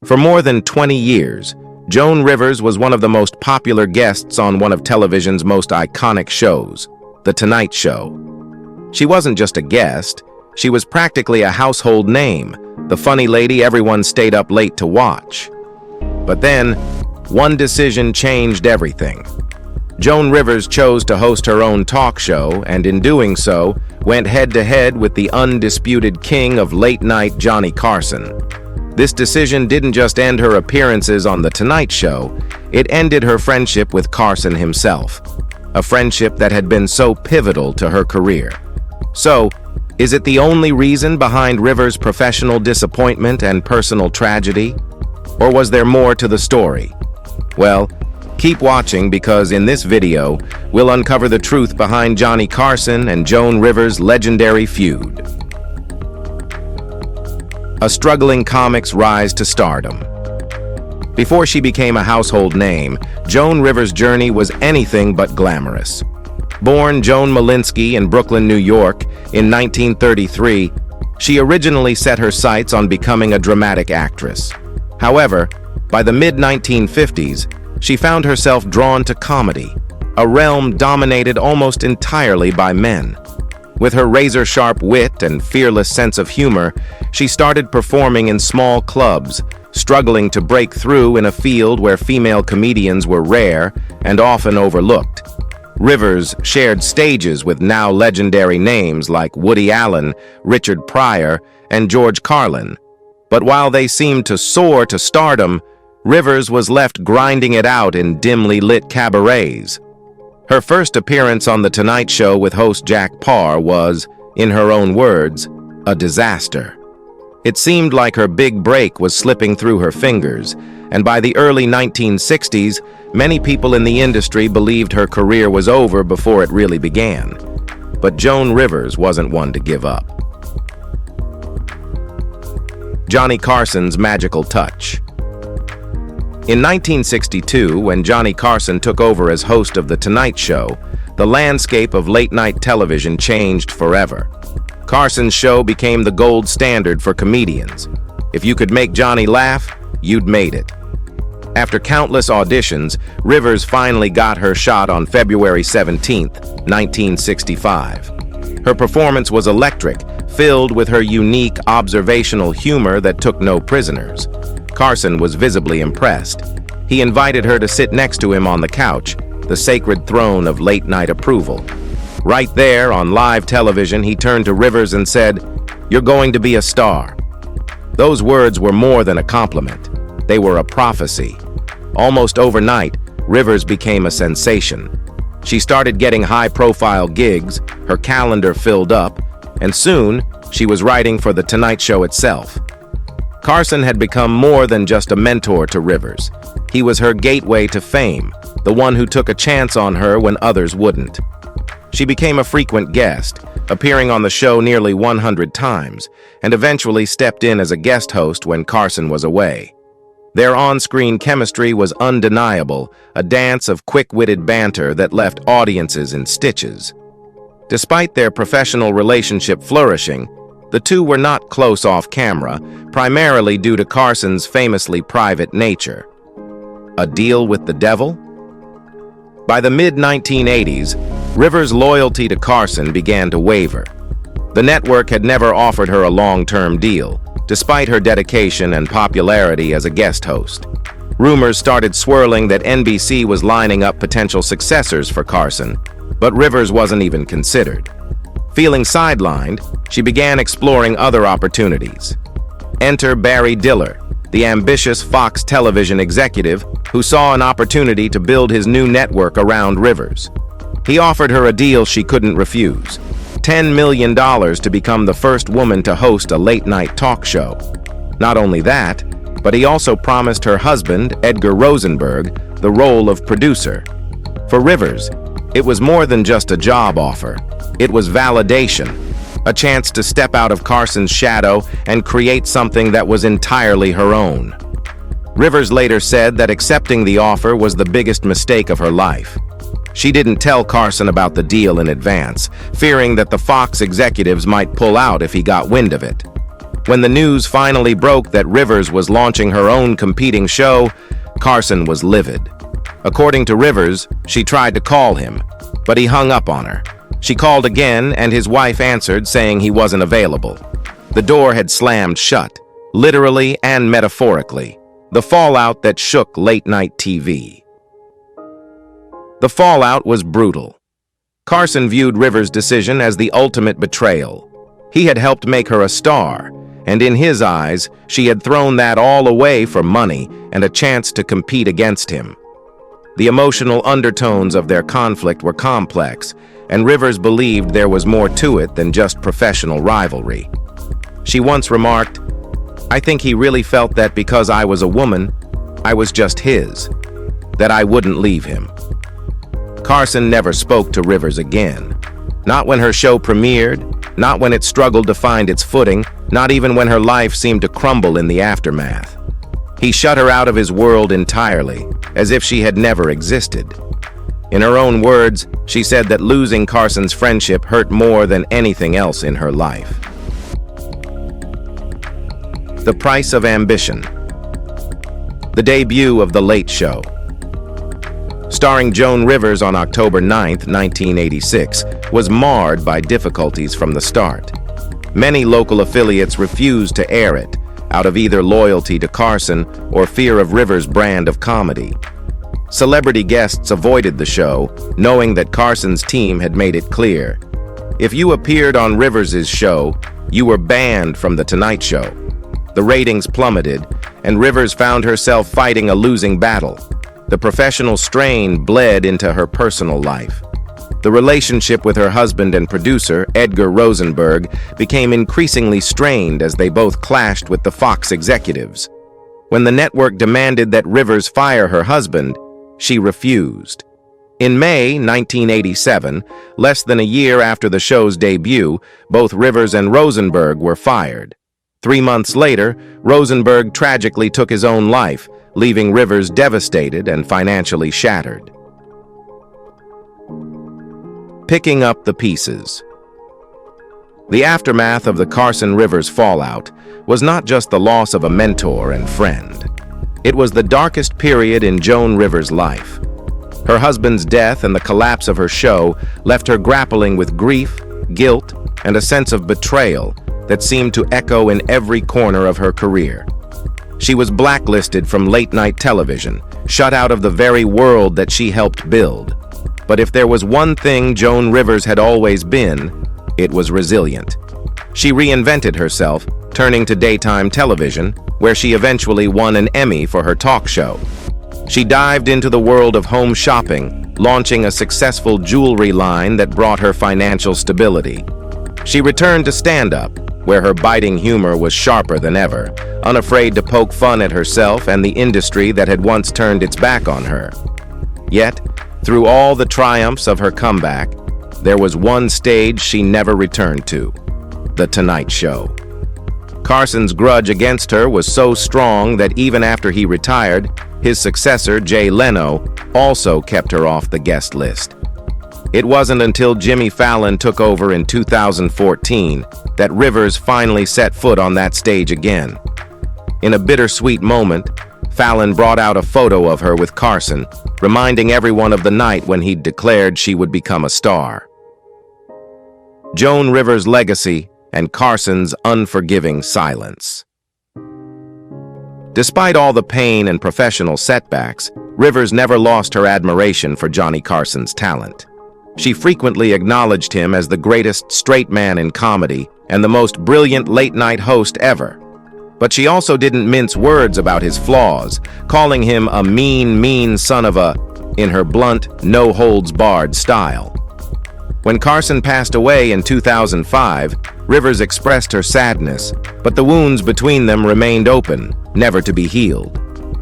For more than 20 years, Joan Rivers was one of the most popular guests on one of television's most iconic shows, The Tonight Show. She wasn't just a guest, she was practically a household name, the funny lady everyone stayed up late to watch. But then, one decision changed everything. Joan Rivers chose to host her own talk show, and in doing so, went head-to-head with the undisputed king of late-night Johnny Carson. This decision didn't just end her appearances on The Tonight Show, it ended her friendship with Carson himself, a friendship that had been so pivotal to her career. So, is it the only reason behind Rivers' professional disappointment and personal tragedy? Or was there more to the story? Well, keep watching because in this video, we'll uncover the truth behind Johnny Carson and Joan Rivers' legendary feud. A struggling comic's rise to stardom. Before she became a household name, Joan Rivers' journey was anything but glamorous. Born Joan Malinsky in Brooklyn, New York, in 1933, she originally set her sights on becoming a dramatic actress. However, by the mid-1950s, she found herself drawn to comedy, a realm dominated almost entirely by men. With her razor-sharp wit and fearless sense of humor, she started performing in small clubs, struggling to break through in a field where female comedians were rare and often overlooked. Rivers shared stages with now legendary names like Woody Allen, Richard Pryor, and George Carlin. But while they seemed to soar to stardom, Rivers was left grinding it out in dimly lit cabarets. Her first appearance on The Tonight Show with host Jack Paar was, in her own words, a disaster. It seemed like her big break was slipping through her fingers, and by the early 1960s, many people in the industry believed her career was over before it really began. But Joan Rivers wasn't one to give up. Johnny Carson's magical touch. In 1962, when Johnny Carson took over as host of The Tonight Show, the landscape of late-night television changed forever. Carson's show became the gold standard for comedians. If you could make Johnny laugh, you'd made it. After countless auditions, Rivers finally got her shot on February 17, 1965. Her performance was electric, filled with her unique observational humor that took no prisoners. Carson was visibly impressed. He invited her to sit next to him on the couch, the sacred throne of late-night approval. Right there on live television, he turned to Rivers and said, "You're going to be a star." Those words were more than a compliment. They were a prophecy. Almost overnight, Rivers became a sensation. She started getting high-profile gigs, her calendar filled up, and soon, she was writing for The Tonight Show itself. Carson had become more than just a mentor to Rivers. He was her gateway to fame, the one who took a chance on her when others wouldn't. She became a frequent guest, appearing on the show nearly 100 times, and eventually stepped in as a guest host when Carson was away. Their on-screen chemistry was undeniable, a dance of quick-witted banter that left audiences in stitches. Despite their professional relationship flourishing, the two were not close off camera, primarily due to Carson's famously private nature. A deal with the devil? By the mid-1980s, Rivers' loyalty to Carson began to waver. The network had never offered her a long-term deal, despite her dedication and popularity as a guest host. Rumors started swirling that NBC was lining up potential successors for Carson, but Rivers wasn't even considered. Feeling sidelined, she began exploring other opportunities. Enter Barry Diller, the ambitious Fox television executive who saw an opportunity to build his new network around Rivers. He offered her a deal she couldn't refuse, $10 million to become the first woman to host a late-night talk show. Not only that, but he also promised her husband, Edgar Rosenberg, the role of producer. For Rivers, it was more than just a job offer. It was validation, a chance to step out of Carson's shadow and create something that was entirely her own. Rivers later said that accepting the offer was the biggest mistake of her life. She didn't tell Carson about the deal in advance, fearing that the Fox executives might pull out if he got wind of it. When the news finally broke that Rivers was launching her own competing show, Carson was livid. According to Rivers, she tried to call him, but he hung up on her. She called again, and his wife answered, saying he wasn't available. The door had slammed shut, literally and metaphorically. The fallout that shook late-night TV. The fallout was brutal. Carson viewed Rivers' decision as the ultimate betrayal. He had helped make her a star, and in his eyes, she had thrown that all away for money and a chance to compete against him. The emotional undertones of their conflict were complex, and Rivers believed there was more to it than just professional rivalry. She once remarked, "I think he really felt that because I was a woman, I was just his, that I wouldn't leave him." Carson never spoke to Rivers again. Not when her show premiered, not when it struggled to find its footing, not even when her life seemed to crumble in the aftermath. He shut her out of his world entirely, as if she had never existed. In her own words, she said that losing Carson's friendship hurt more than anything else in her life. The price of ambition. The debut of The Late Show. Starring Joan Rivers on October 9, 1986, was marred by difficulties from the start. Many local affiliates refused to air it, out of either loyalty to Carson or fear of Rivers' brand of comedy. Celebrity guests avoided the show, knowing that Carson's team had made it clear. If you appeared on Rivers' show, you were banned from The Tonight Show. The ratings plummeted, and Rivers found herself fighting a losing battle. The professional strain bled into her personal life. The relationship with her husband and producer, Edgar Rosenberg, became increasingly strained as they both clashed with the Fox executives. When the network demanded that Rivers fire her husband, she refused. In May 1987, less than a year after the show's debut, both Rivers and Rosenberg were fired. 3 months later, Rosenberg tragically took his own life, leaving Rivers devastated and financially shattered. Picking up the pieces. The aftermath of the Carson-Rivers fallout was not just the loss of a mentor and friend. It was the darkest period in Joan Rivers' life. Her husband's death and the collapse of her show left her grappling with grief, guilt, and a sense of betrayal that seemed to echo in every corner of her career. She was blacklisted from late-night television, shut out of the very world that she helped build. But if there was one thing Joan Rivers had always been, it was resilient. She reinvented herself, turning to daytime television, where she eventually won an Emmy for her talk show. She dived into the world of home shopping, launching a successful jewelry line that brought her financial stability. She returned to stand-up, where her biting humor was sharper than ever, unafraid to poke fun at herself and the industry that had once turned its back on her. Yet, through all the triumphs of her comeback, there was one stage she never returned to: The Tonight Show. Carson's grudge against her was so strong that even after he retired, his successor, Jay Leno, also kept her off the guest list. It wasn't until Jimmy Fallon took over in 2014 that Rivers finally set foot on that stage again. In a bittersweet moment, Fallon brought out a photo of her with Carson, reminding everyone of the night when he'd declared she would become a star. Joan Rivers' legacy and Carson's unforgiving silence. Despite all the pain and professional setbacks, Rivers never lost her admiration for Johnny Carson's talent. She frequently acknowledged him as the greatest straight man in comedy and the most brilliant late-night host ever. But she also didn't mince words about his flaws, calling him a mean son of a, in her blunt, no-holds-barred style. When Carson passed away in 2005, Rivers expressed her sadness, but the wounds between them remained open, never to be healed.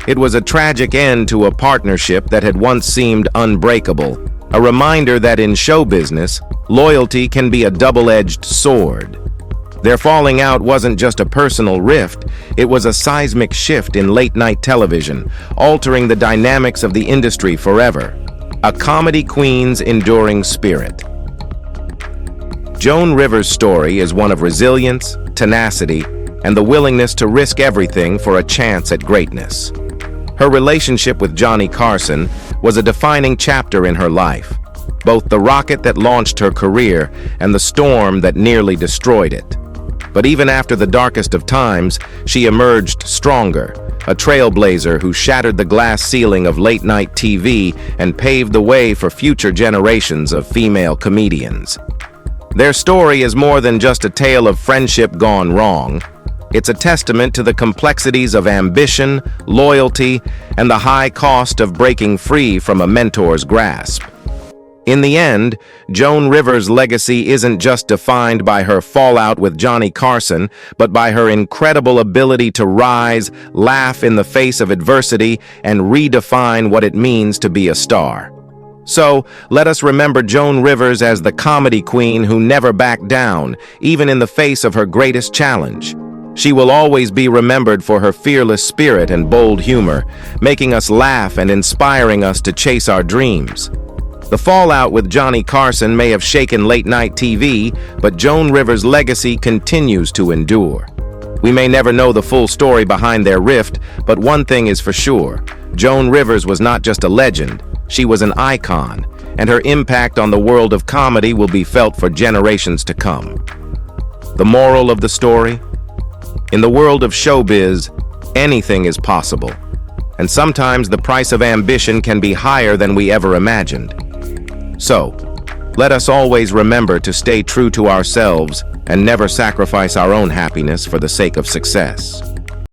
It was a tragic end to a partnership that had once seemed unbreakable, a reminder that in show business, loyalty can be a double-edged sword. Their falling out wasn't just a personal rift, it was a seismic shift in late-night television, altering the dynamics of the industry forever. A comedy queen's enduring spirit. Joan Rivers' story is one of resilience, tenacity, and the willingness to risk everything for a chance at greatness. Her relationship with Johnny Carson was a defining chapter in her life, both the rocket that launched her career and the storm that nearly destroyed it. But even after the darkest of times, she emerged stronger, a trailblazer who shattered the glass ceiling of late-night TV and paved the way for future generations of female comedians. Their story is more than just a tale of friendship gone wrong. It's a testament to the complexities of ambition, loyalty, and the high cost of breaking free from a mentor's grasp. In the end, Joan Rivers' legacy isn't just defined by her fallout with Johnny Carson, but by her incredible ability to rise, laugh in the face of adversity, and redefine what it means to be a star. So, let us remember Joan Rivers as the comedy queen who never backed down, even in the face of her greatest challenge. She will always be remembered for her fearless spirit and bold humor, making us laugh and inspiring us to chase our dreams. The fallout with Johnny Carson may have shaken late-night TV, but Joan Rivers' legacy continues to endure. We may never know the full story behind their rift, but one thing is for sure. Joan Rivers was not just a legend, she was an icon, and her impact on the world of comedy will be felt for generations to come. The moral of the story? In the world of showbiz, anything is possible, and sometimes the price of ambition can be higher than we ever imagined. So, let us always remember to stay true to ourselves and never sacrifice our own happiness for the sake of success.